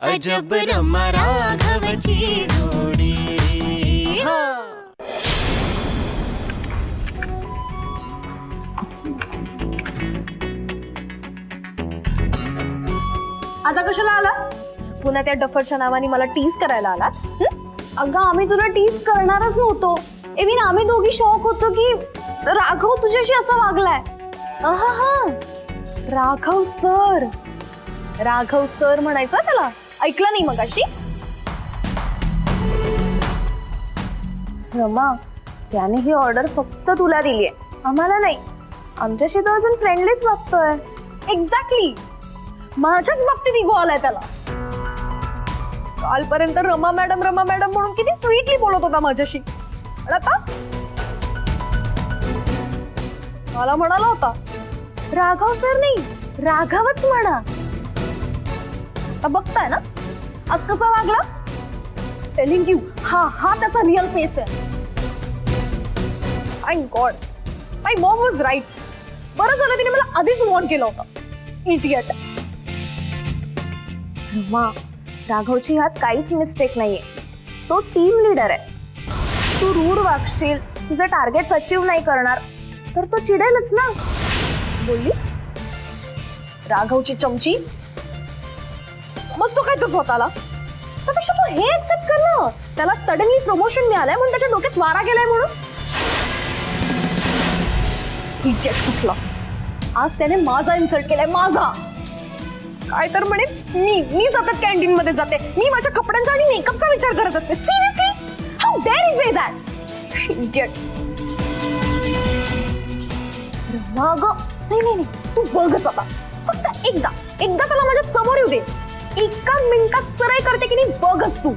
अजब रमा राघवची जोडी. आता कशाला आला? पुन्हा त्या डफरच्या नावाने मला टीज करायला आला? अगं आम्ही तुला टीज करणारच नव्हतो. एविन आम्ही दोघी शॉक होतो की राघव तुझ्याशी असं वागलाय. हा राघव सर म्हणायचं त्याला. ऐकलं नाही मगाशी? रमा, त्याने ही ऑर्डर फक्त तुला दिलीये, आम्हाला नाही. आमच्याशी तर अजून फ्रेंडलीच वागतोय. एक्झॅक्टली, माझ्याच बाबतीत इगो आलाय त्याला. कालपर्यंत रमा मॅडम म्हणून किती स्वीटली बोलत होता माझ्याशी, पण आता मला म्हणाला होता राघव सर नाही, राघवच म्हणा. आता बघताय ना आज कसा वागला. टेलिंग यू, हा त्याचा रिअल फेस आहे. Thank god, my mom was right. बरं झालं तिने मला आधीच वॉर्न केलं होतं. इडियट. रमा, राघवची ह्यात काहीच मिस्टेक नाहीये. तो टीम लीडर आहे. तू रूढ वागशील, तुझं टार्गेट अचीव नाही करणार तर तो चिडेलच ना. बोलली राघवची चमची. समजतो काय तो स्वतःला? त्यापेक्षा तू हे एक्सेप्ट कर ना, त्याला सडनली प्रमोशन मिळालंय म्हणून त्याच्या डोक्यात वारा गेलाय म्हणून. इज्जत कुठला. आज त्याने माझा इन्सल्ट केलाय, माझा. काय तर म्हणे मी सतत कॅन्टीन मध्ये जाते, मी माझ्या कपड्यांचा आणि मेकअपचा विचार करत असते. Seriously, how dare you say that? Idiot. नाही, तू बघच आता. फक्त एकदा त्याला माझ्या समोर येऊ दे. एका मिनिटात सरळ करते की नाही बघच तू.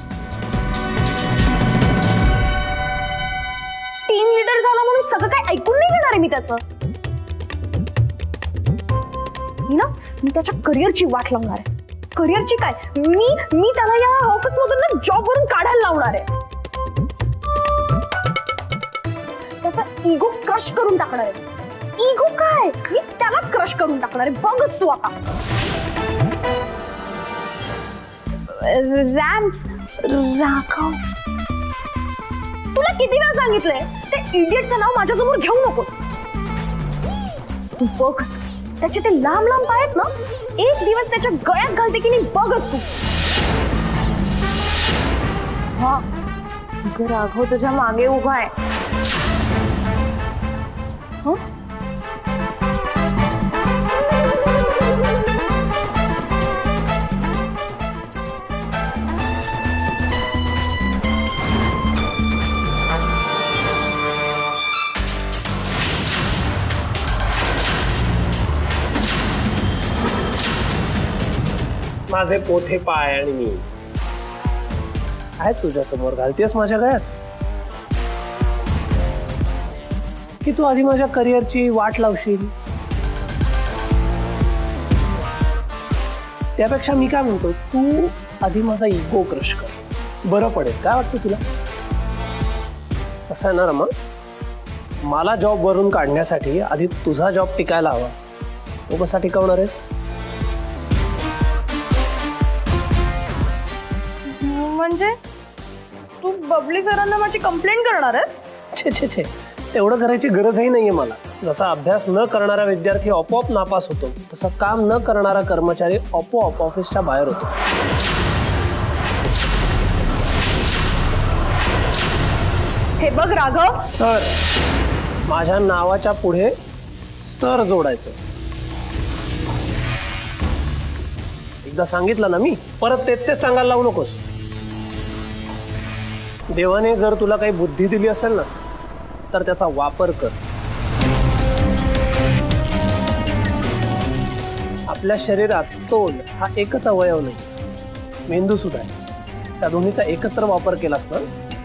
टीम लीडर झाला म्हणून सगळं काय ऐकून नाही घेणार आहे मी त्याचं. मी त्याच्या करिअरची वाट लावणार आहे. करिअरची काय, मी त्याला या ऑफिस मधून ना जॉब वरून काढायला लावणार आहे. त्याचा इगो क्रश करून टाकणार आहे. इगो काय, मी त्यालाच क्रश करून टाकणार आहे. बघच तू आता. रॅम्स, राघव, तुला किती वेळा सांगितलंय ते इडियटचं नाव माझ्यासमोर घेऊ नको. तू बघ त्याचे ते लांब पाय आहेत ना, एक दिवस त्याच्या गळ्यात घालते की नाही बघच तू. हा, राघव तुझ्या मागे उभा आहे. माझे पोथे पाय आणि मी आहेत तुझ्या समोर, घालतेस माझ्या गळ्यात की तू आधी माझ्या करिअरची वाट लावशील? त्यापेक्षा मी काय म्हणतो, तू आधी माझा इगो क्रश कर, बरं पडेल. काय वाटतं तुला? असं आहे ना रमा, मला जॉब वरून काढण्यासाठी आधी तुझा जॉब टिकायला हवा. तो कसा टिकवणार आहेस? म्हणजे तू बबली सरांना माझी कंप्लेंट करणार आहेस? छे, तेवढं करायची गरजही नाहीये मला. जसा अभ्यास न करणारा विद्यार्थी आपोआप नापास होतो, तसं काम न करणारा कर्मचारी आपोआप ऑफिसच्या बाहेर होतो. हे बघ राघव सर, माझ्या नावाच्या पुढे सर जोडायचं. एकदा सांगितलं ना मी, परत तेच सांगायला लावू नकोस. देवाने जर तुला काही बुद्धी दिली असेल ना, तर त्याचा वापर कर. आपल्या शरीरात तोल हा एकच अवयव नाही, मेंदू सुद्धा आहे. त्या दोन्हीचा एकत्र वापर केलास ना,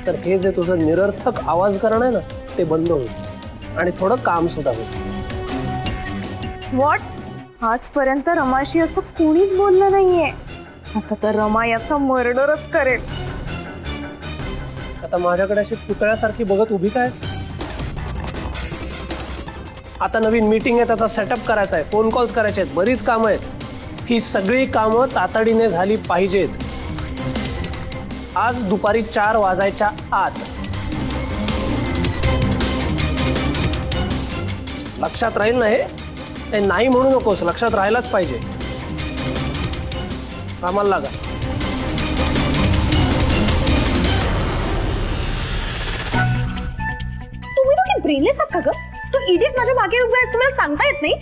तर हे जे तुझं निरर्थक आवाज करणं आहे ना, ते बंद होईल आणि थोडं काम सुद्धा होईल. व्हॉट? आजपर्यंत रमाशी असं कोणीच बोललं नाहीये. आता तर रमा याचा मर्डरच करेल. आता माझ्याकडे अशी पुतळ्यासारखी बघत उभी काय? आता नवीन मीटिंग आहे, त्याचा सेटअप करायचा आहे, फोन कॉल्स करायचे आहेत, बरीच कामं आहेत. ही सगळी कामं तातडीने झाली पाहिजेत. आज दुपारी 4 वाजायच्या आत. लक्षात राहील ना हे? नाही म्हणू नकोस, लक्षात राहायलाच पाहिजे. कामाला लागा. तुम्ही दोघे ब्रेनलेस आहात का ग? तो इडियट माझ्या मागे उभा आहे, तुम्हाला सांगता येत नाही?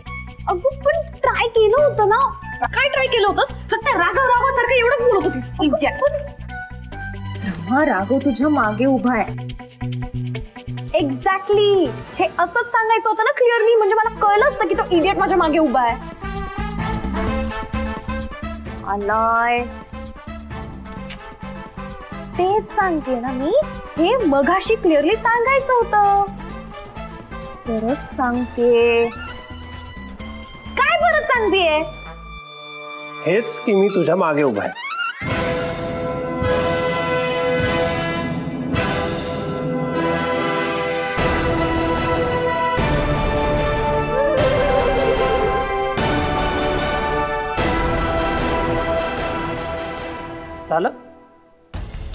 अगं पण ट्राय केलं होतं ना. काय ट्राय केलं होतंस? फक्त राघव सारखं एवढंच बोलत होतीस. राघव तुझ्या मागे उभा आहे. एक्झॅक्टली, हे असंच सांगायचं होतं ना क्लिअरली, म्हणजे मला कळलं असतं की तो इडियट माझ्या मागे उभा आहे. आलाय तेच सांगते ना मी, हे मगाशी क्लिअरली सांगायचं होतं. परत सांगते. काय परत सांगतेय? हेच की मी तुझ्या मागे उभा आहे. झालं?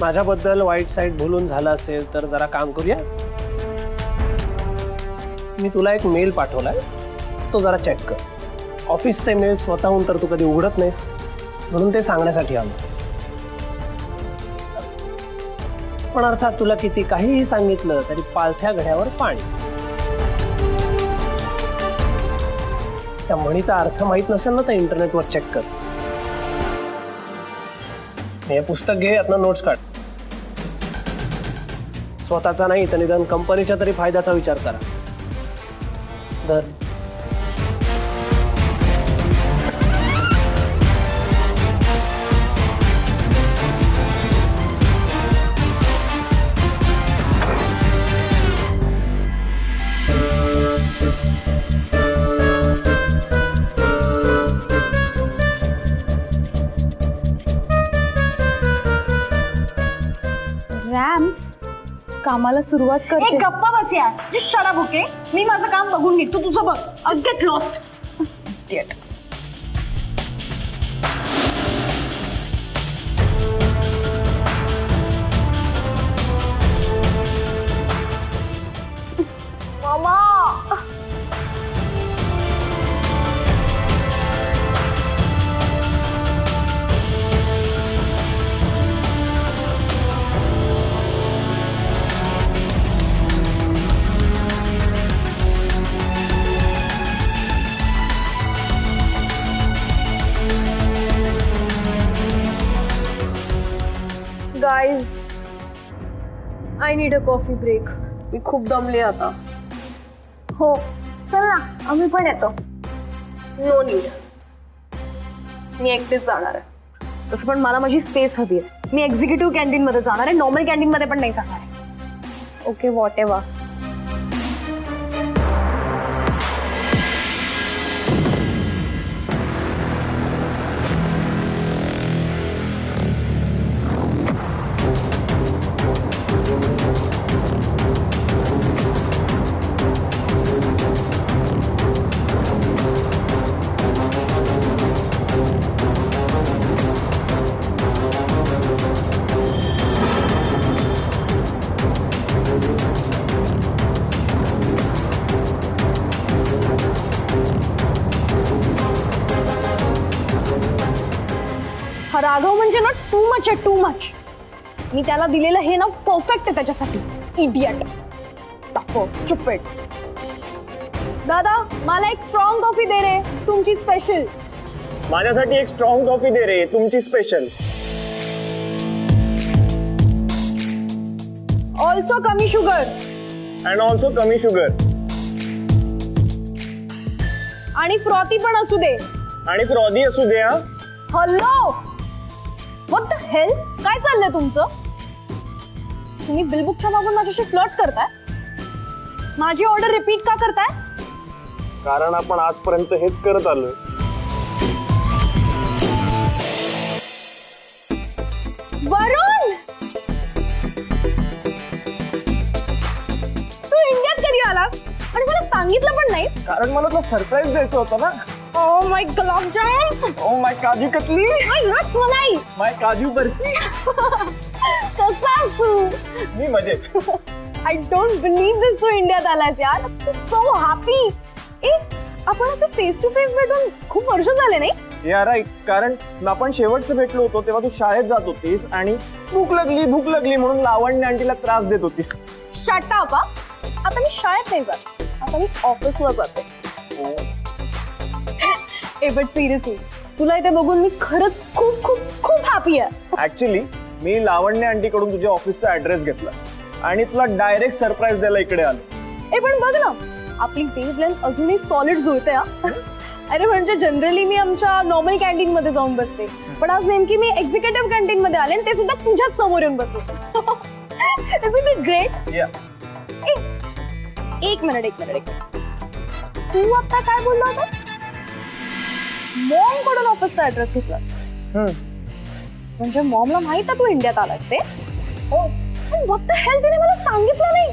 माझ्याबद्दल वाईट साईड भुलून झालं असेल तर जरा काम करूया. मी तुला एक मेल पाठवलाय, तो जरा चेक कर. ऑफिसचे मेल स्वतःहून तर तू कधी उघडत नाहीस, म्हणून ते सांगण्यासाठी आलो. पण अर्थात तुला किती काहीही सांगितलं तरी पालथ्या घड्यावर पाणी. त्या म्हणीचा अर्थ माहित नसेल ना तर इंटरनेटवर चेक कर. हे पुस्तक घे, यातनं नोट्स काढ. स्वतःचा नाही तर निदान कंपनीच्या तरी फायद्याचा विचार करा. धर. रॅम्स कामाला सुरुवात एक करते. गप्पा बस यार. Shut up. ओके, मी माझं काम बघून घे, तू तुझं बघ. Get lost. मामा guys, I need a coffee break. मी खूप दमले आता. हो चल ना, आम्ही पण येतो. नो नीड, मी एकटेच जाणार आहे. तसं पण मला माझी स्पेस हवी आहे. मी एक्झिक्युटिव्ह कॅन्टीन मध्ये जाणार आहे, नॉर्मल कॅन्टीन मध्ये पण नाही जाणार आहे. Okay, what ever. हा राघव म्हणजे ना टू मच आहे, टू मच. मी त्याला दिलेलं हे ना परफेक्ट आहे त्याच्यासाठी. Idiot, stupid. दादा, मला एक स्ट्रॉंग कॉफी दे रे, तुमची स्पेशल. माझ्यासाठी एक स्ट्रॉंग कॉफी दे रे, तुमची स्पेशल. ऑल्सो कमी शुगर. अँड ऑल्सो कमी शुगर. आणि फ्रॉथी पण असू दे. आणि फ्रॉदी असू दे. हा, हॅलो, व्हॉट द हेल? काय चाललंय तुमचं? तुम्ही बिलबुकच्या मागून माझ्याशी फ्लर्ट करताय? माझी ऑर्डर रिपीट का करताय? कारण आपण आजपर्यंत हेच करत आलोय. वरुण, तू इंडियात कधी आलास आणि मला सांगितलं पण नाही? कारण मला तुला सरप्राईज द्यायचं होतं ना. Oh my gulab jam, oh my kaju katli, माय रसमलाई. माय काजू बर्फी. कसा आहेस तू? मी मजेत. आय डोंट बिलीव्ह दिस, तू इंडियात आलायस यार. So happy. आपण असं फेस टू फेस भेटून खूप वर्ष झाले नाही? या राईट, कारण आपण शेवटचं भेटलो होतो तेव्हा तू शाळेत जात होतीस आणि भूक लागली म्हणून लावण्य आंटीला त्रास देत होतीस. Shut up. आता मी शाळेत नाही जात, आता मी ऑफिसला जाते. बट सिरियसली तुला इथे बघून मी खरंच खूप खूप खूप हॅपी आहे. ऍक्च्युली मी लावण्य आंटी कडून तुझ्या ऑफिसचा ऍड्रेस घेतला आणि तुला डायरेक्ट सरप्राईज द्यायला इकडे आलो. पण बघ ना, आपली वेव्हलेंथ अजूनही सॉलिड जुळते. अरे म्हणजे जनरली मी आमच्या नॉर्मल कॅन्टीन मध्ये जाऊन बसते, पण आज नेमकी मी एक्झिक्युटिव्ह कॅन्टीन मध्ये आले आणि ते सुद्धा तुझ्याच समोर येऊन बसले. Isn't it great? एक मिनिट. तू आता काय बोललो होतास? मॉम कडून ऑफिसचा ऍड्रेस घेतलास? म्हणजे मॉमला माहित आहे तू इंडियात आलास ते? व्हॉट द हेल, तिने मला सांगितलं नाही.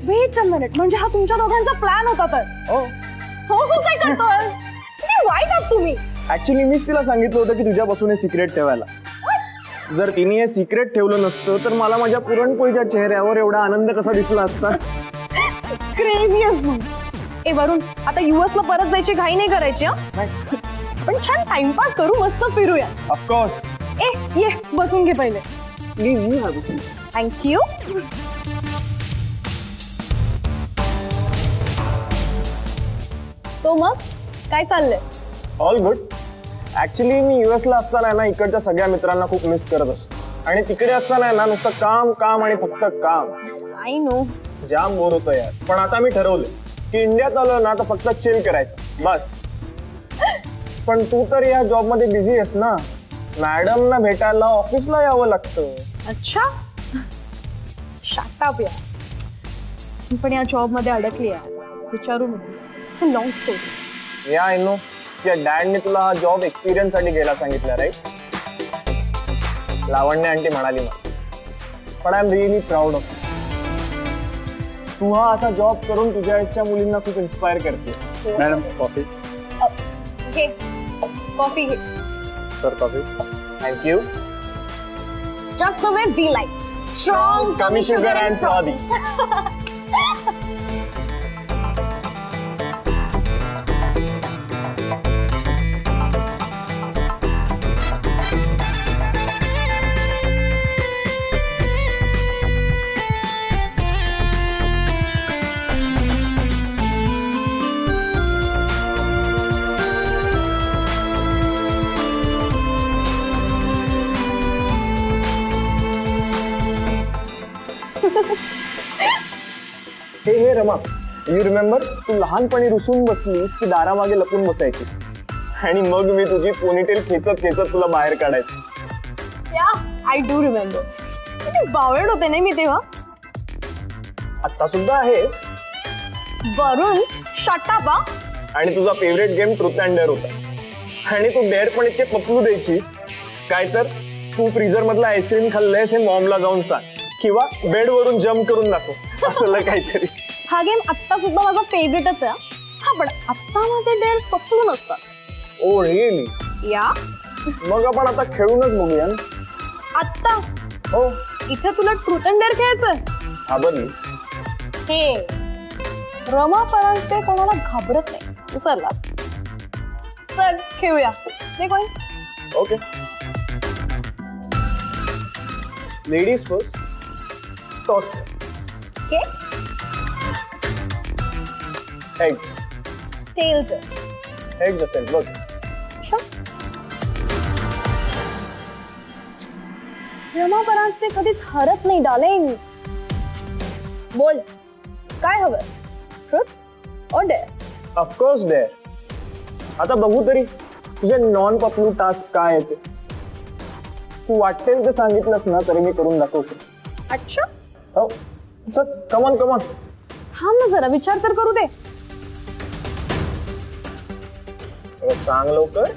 वेट अ मिनिट, म्हणजे हा तुमच्या दोघांचा प्लॅन होता तर? हो काय करतोय? किती वाईट आहात तुम्ही. ऍक्च्युली मीच तिला सांगितलं होतं की तुझ्यापासून हे सिक्रेट ठेवायला. जर तिने हे सिक्रेट ठेवलं नसतं तर मला माझ्या पुरणपोळीच्या चेहऱ्यावर एवढा आनंद कसा दिसला असता. क्रेझी आहेस तू. वरुण, आता US ला परत जायची घाई नाही करायची. पण छान टाइमपास करू, मस्त फिरूया. ऑफकोर्स. ये बसून घे पहिले. Please you have a seat. Thank you. So मग काय चाललंय? All good. ऍक्च्युली मी US ला असताना ना इकडच्या सगळ्या मित्रांना खूप मिस करत असतो आणि तिकडे असताना ना नुसतं काम आणि फक्त काम. I know. जाम बोर होतं यार. पण आता मी ठरवलं की इंडियात आलो ना तर फक्त चिल करायचं बस. पण तू तर या जॉब मध्ये बिझी आहेस ना, मॅडम ना भेटायला ऑफिसला यावं लागतं. अच्छा, शट अप यार. मी पण या जॉब मध्ये अडकली आहे, विचारू नकोस. It's a long story. या आय नो. या डॅडने तुला हा जॉब एक्सपिरियन्स साठी घ्यायला सांगितलं राईट? लावण्य आंटी म्हणाली मला. पण I am really proud of तू हा असा जॉब करून तुझ्या इच्छा मुलींना खूप इन्स्पायर करते. Madam coffee. घे कॉफी घे. Sir coffee. Thank you. Just the way we like. Strong, कमी sugar and frothy. Hey Rama, you remember तू लहानपणी रुसून बसलीस की दारामागे लपून बसायचीस आणि मग मी तुझी पोनीटेल खेचत तुला बाहेर काढायचं. या आय डू रिमेंबर. किती बावळट होते नाही मी तेव्हा. आता सुद्धा आहेस. Varun, shut up. आणि तुझा favourite game truth and dare होता आणि तू डेअर पण इतके पपलू द्यायचीस काय तर तू फ्रीजर मधला आईस्क्रीम खाल्लंयस हे मॉमला जाऊन सांग किंवा बेडवरून जम्प करून दाखव असलं काहीतरी. हा गेम आत्ता सुद्धा माझा फेवरेटच आहे. हा पण आत्ता माझे डेअर पकडून असतात. Oh really? या मग आपण आता खेळूनच बघूया. आत्ता? हो. इथे तुला ट्रूथ अँड डेअर खेळायचंय? हा बदली. हे रमा परांजपे कोणाला घाबरत नाही, विसरलास. चल खेळूया. दे coin. Okay. Ladies first. Toss. Okay. Heads. Tails. Heads असेल बघ. रमा परांजपे कधीच हरत नाही डार्लिंग. बोल काय हवं? ट्रूथ और डेअर? Of course dare. आता बघू तरी तुझे नॉन पपलू टास्क काय येते. तू वाटेल ते सांगितलंस ना तरी मी करून दाखवतो. अच्छा, हो चल कमॉन थांब ना जरा, विचार तर करू दे. सांग लवकर.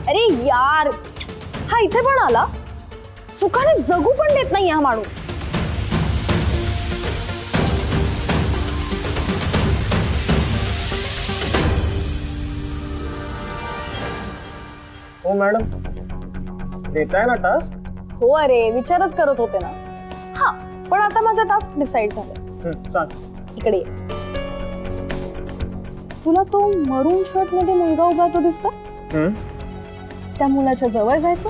अरे यार, हा इथे पण आला. सुखाने जगू पण देत नाही हा माणूस. हो मॅडम, देताय ना टास्क? हो अरे विचारच करत होते ना. हा पण आता माझा टास्क डिसाईड झालाय. सांग. इकडे ये. तुला तो मरून शर्ट मध्ये मुलगा उभा तो दिसतो, त्या मुलाच्या जवळ जायचं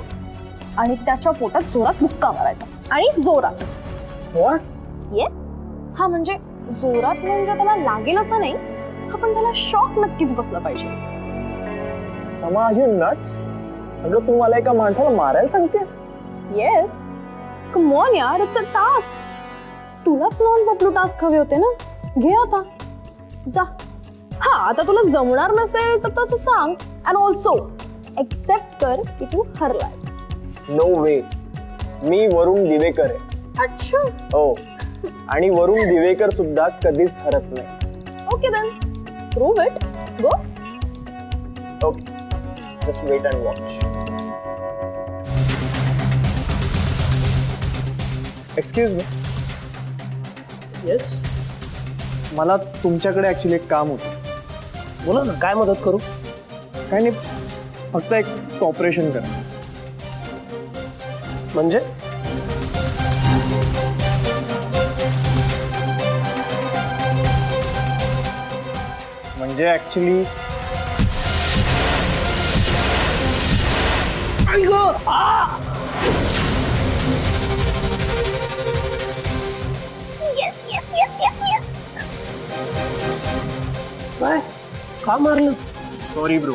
आणि त्याच्या पोटात जोरात मुक्का मारायचा. आणि जोरात. What? येस. हा म्हणजे जोरात म्हणजे त्याला लागेल असं नाही, हा पण त्याला शॉक नक्कीच बसला पाहिजे. Mama, are you nuts? अगं तू मला एका माणसाला मारायला सांगतेस? येस. कम ऑन यार, इट्स अ टास्क. तुलाच नॉन बबलू टास्क हवे होते ना, घे आता जा. हा आता तुला जमणार नसेल तर तसं सांग. अँड ऑल्सो एक्सेप्ट कर की तू हरलास. नो वे, मी वरुण दिवेकर आहे. अच्छा. हो, आणि वरुण दिवेकर सुद्धा कधीच हरत नाही. Okay then prove it. Go. Okay, just wait and watch. Excuse me. Yes, मला तुमच्याकडे ऍक्च्युली एक काम होतं. बोला ना, काय मदत करू? काय नाही, फक्त एक कॉपरेशन कर. म्हणजे म्हणजे ऍक्च्युली काय, का मारलं? सॉरी ब्रो,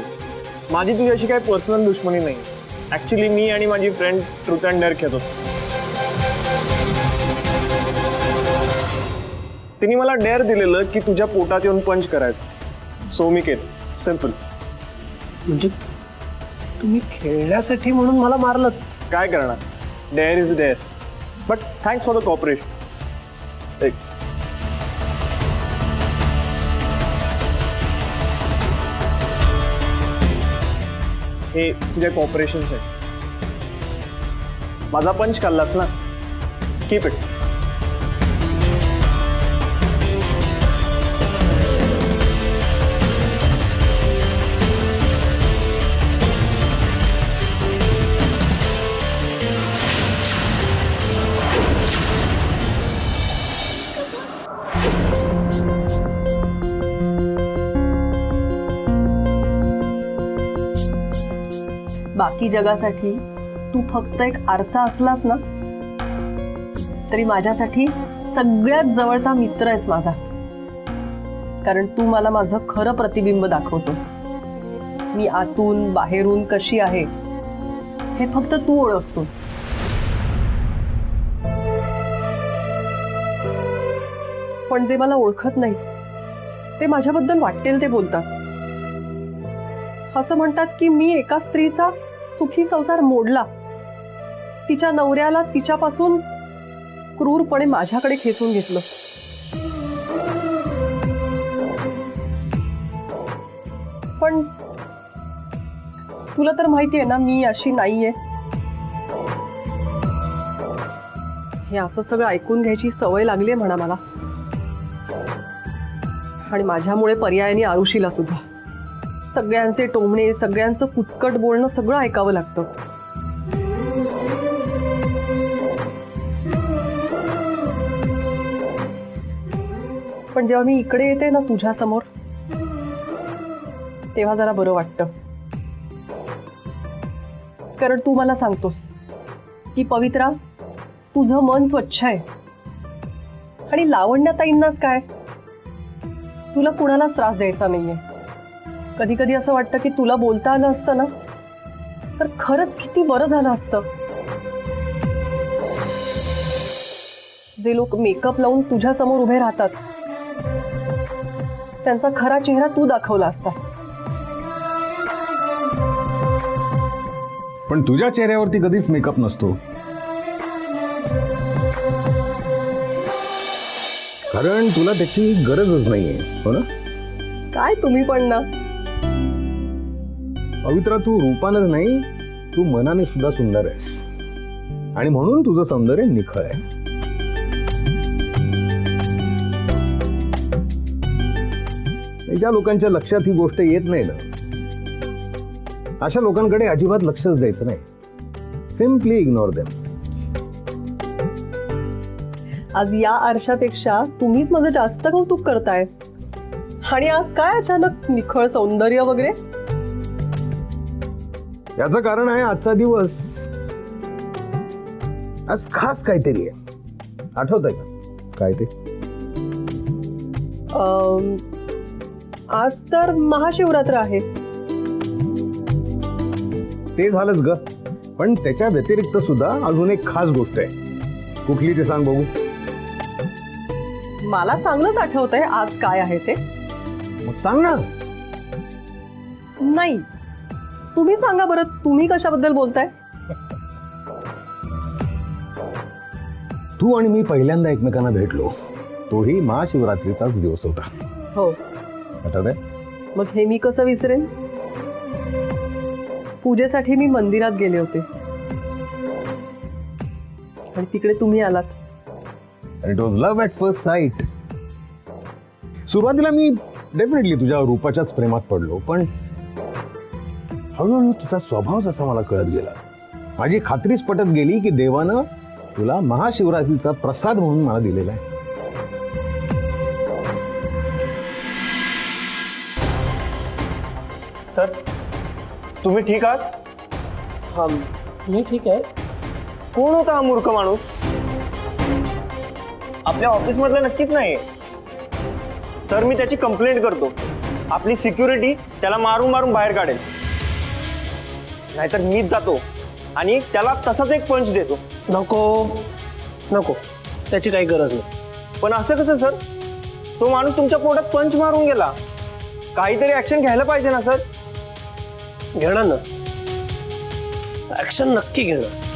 माझी तुझ्याशी काही पर्सनल दुश्मनी नाही. ऍक्च्युली मी आणि माझी फ्रेंड ट्रूथ अँड डेअर खेळत होतो. तिने मला डेअर दिलेलं की तुझ्या पोटात येऊन पंच करायचं. सो मी केलं. सिम्पल. म्हणजे तुम्ही खेळण्यासाठी म्हणून मला मारलं? काय करणार, dare is dare. But thanks for the cooperation. हे तुझ्या कॉपरेशन्स आहे. माझा पंच खाल्लास ना, कीप इट. बाकी जगासाठी तू फक्त एक आरसा असलास ना तरी माझ्यासाठी सगळ्यात जवळचा मित्र आहेस माझा. कारण तू मला माझं खरं प्रतिबिंब दाखवतोस. मी आतून बाहेरून कशी आहे हे फक्त तू ओळखतोस. पण जे मला ओळखत नाही ते माझ्याबद्दल वाटेल ते बोलतात. असं म्हणतात की मी एका स्त्रीचा सुखी संसार मोडला, तिच्या नवऱ्याला तिच्यापासून क्रूरपणे माझ्याकडे खेचून घेतलं. पण तुला तर माहिती आहे ना मी अशी नाहीये. हे असं सगळं ऐकून घ्यायची सवय लागली आहे म्हणा मला. आणि माझ्यामुळे पर्यायाने आरुषीला सुद्धा सगळ्यांचे टोमणे, सगळ्यांचं कुचकट बोलणं सगळं ऐकावं लागतं. पण जेव्हा मी इकडे येते ना तुझ्या समोर तेव्हा जरा बरं वाटतं. कारण तू मला सांगतोस की पवित्रा तुझं मन स्वच्छ आहे. आणि लावण्याताईंनाच काय, तुला कुणालाच त्रास द्यायचा नाहीये. कधी कधी असं वाटतं की तुला बोलता आलं असतं ना तर खरंच किती बरं झालं असतं. जे लोक मेकअप लावून तुझ्या समोर उभे राहतात त्यांचा खरा चेहरा तू दाखवला असतास. पण तुझ्या चेहऱ्यावरती कधीच मेकअप नसतो, कारण तुला त्याची गरजच नाहीये. हो ना? काय तुम्ही पण ना. पवित्रा, तू रूपानच नाही, तू मनाने सुद्धा सुंदर आहेस आणि म्हणून तुझं सौंदर्य निखळ आहे. ज्या लोकांच्या लक्षात ही गोष्ट येत नाही ना अशा लोकांकडे अजिबात लक्षच द्यायचं नाही. Simply ignore them. आज या आरशापेक्षा तुम्हीच माझं जास्त कौतुक करताय. आणि आज काय अचानक निखळ सौंदर्य वगैरे? याचं कारण आहे आजचा दिवस. आज खास काहीतरी आहे. आठवत आहे का काय ते? आज तर महाशिवरात्र आहे. ते झालंच ग, पण त्याच्या व्यतिरिक्त सुद्धा अजून एक खास गोष्ट आहे. कुठली ते सांग बघू. मला चांगलंच आठवत आहे आज काय आहे ते. मग सांग ना. नाही, तुम्ही सांगा बरं, तुम्ही कशाबद्दल बोलताय? तू आणि मी पहिल्यांदा एकमेकांना भेटलो, तोही महाशिवरात्रीचाच दिवस होता. हो, आठवत आहे? मग हे मी कसं विसरेन? पूजेसाठी मी मंदिरात गेले होते आणि तिकडे तुम्ही आलात. It was love at first sight. सुरुवातीला मी डेफिनेटली तुझ्या रूपाच्याच प्रेमात पडलो, पण हळूहळू तुझा स्वभाव जसा मला कळत गेला, माझी खात्रीच पटत गेली की देवानं तुला महाशिवरात्रीचा प्रसाद म्हणून मला दिलेला आहे. सर, तुम्ही ठीक आहात? हा, मी ठीक आहे. कोण होता हा मूर्ख माणूस? आपल्या ऑफिस मधला नक्कीच नाही. सर, मी त्याची कंप्लेंट करतो. आपली सिक्युरिटी त्याला मारून मारून बाहेर काढेल. नाहीतर मीच जातो आणि त्याला तसाच एक पंच देतो. नको नको, त्याची काही गरज नाही. पण असं कसं सर? तो माणूस तुमच्या पोटात पंच मारून गेला. काहीतरी ऍक्शन घ्यायला पाहिजे ना सर? घेणार ना, ऍक्शन नक्की घेणार.